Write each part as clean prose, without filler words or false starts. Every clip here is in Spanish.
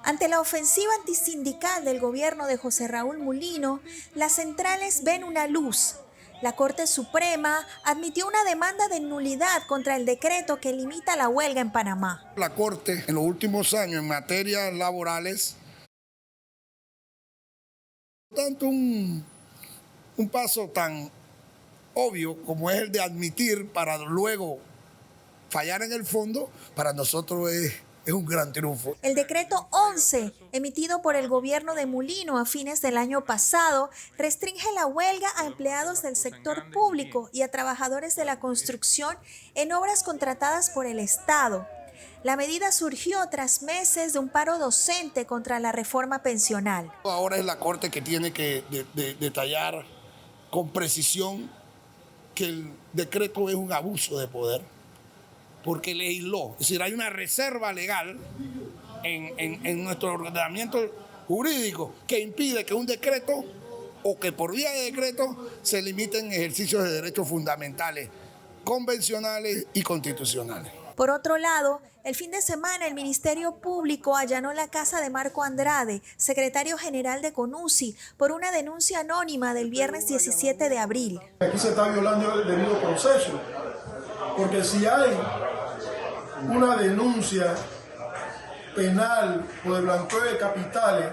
Ante la ofensiva antisindical del gobierno de José Raúl Mulino, las centrales ven una luz. La Corte Suprema admitió una demanda de nulidad contra el decreto que limita la huelga en Panamá. La Corte en los últimos años en materias laborales, tanto un paso tan obvio como es el de admitir para luego fallar en el fondo, para nosotros es un gran triunfo. El decreto 11, emitido por el gobierno de Mulino a fines del año pasado, restringe la huelga a empleados del sector público y a trabajadores de la construcción en obras contratadas por el Estado. La medida surgió tras meses de un paro docente contra la reforma pensional. Ahora es la Corte que tiene que detallar con precisión que el decreto es un abuso de poder, porque legisló, es decir, hay una reserva legal en nuestro ordenamiento jurídico que impide que un decreto o que por vía de decreto se limiten ejercicios de derechos fundamentales, convencionales y constitucionales. Por otro lado, el fin de semana el Ministerio Público allanó la casa de Marco Andrade, secretario general de CONUSI, por una denuncia anónima del viernes 17 de abril. Aquí se está violando el debido proceso, porque si hay una denuncia penal o de blanqueo de capitales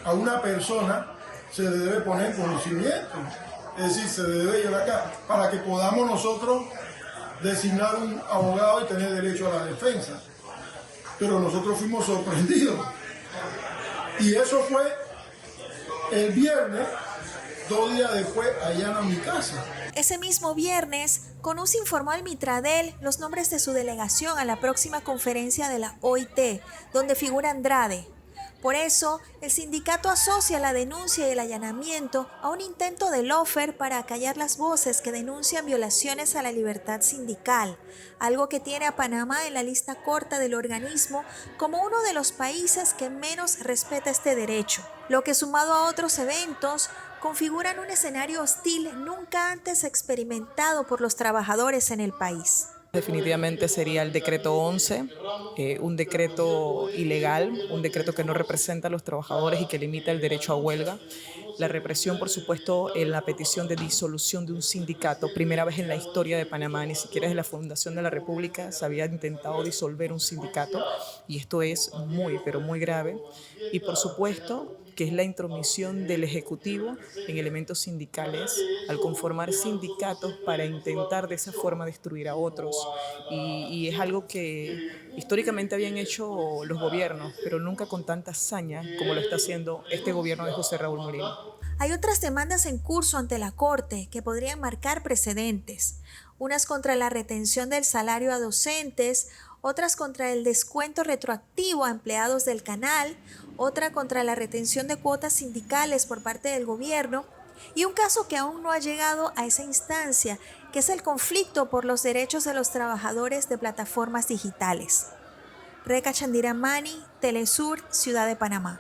a una persona, se le debe poner conocimiento, es decir, se le debe llevar acá, para que podamos nosotros designar un abogado y tener derecho a la defensa. Pero nosotros fuimos sorprendidos. Y eso fue el viernes, 2 días después, allá en mi casa. Ese mismo viernes, CONUSI informó al Mitradel los nombres de su delegación a la próxima conferencia de la OIT, donde figura Andrade. Por eso, el sindicato asocia la denuncia y el allanamiento a un intento del Lofer para acallar las voces que denuncian violaciones a la libertad sindical, algo que tiene a Panamá en la lista corta del organismo como uno de los países que menos respeta este derecho, lo que sumado a otros eventos configuran un escenario hostil nunca antes experimentado por los trabajadores en el país. Definitivamente sería el decreto 11, un decreto ilegal, un decreto que no representa a los trabajadores y que limita el derecho a huelga. La represión, por supuesto, en la petición de disolución de un sindicato, primera vez en la historia de Panamá, ni siquiera desde la fundación de la República se había intentado disolver un sindicato, y esto es muy, pero muy grave. Y por supuesto que es la intromisión del Ejecutivo en elementos sindicales al conformar sindicatos para intentar de esa forma destruir a otros. Y es algo que históricamente habían hecho los gobiernos, pero nunca con tanta hazaña como lo está haciendo este gobierno de José Raúl Mulino. Hay otras demandas en curso ante la Corte que podrían marcar precedentes, unas contra la retención del salario a docentes, otras contra el descuento retroactivo a empleados del canal, otra contra la retención de cuotas sindicales por parte del gobierno y un caso que aún no ha llegado a esa instancia, que es el conflicto por los derechos de los trabajadores de plataformas digitales. Reca Chandiramani, Telesur, Ciudad de Panamá.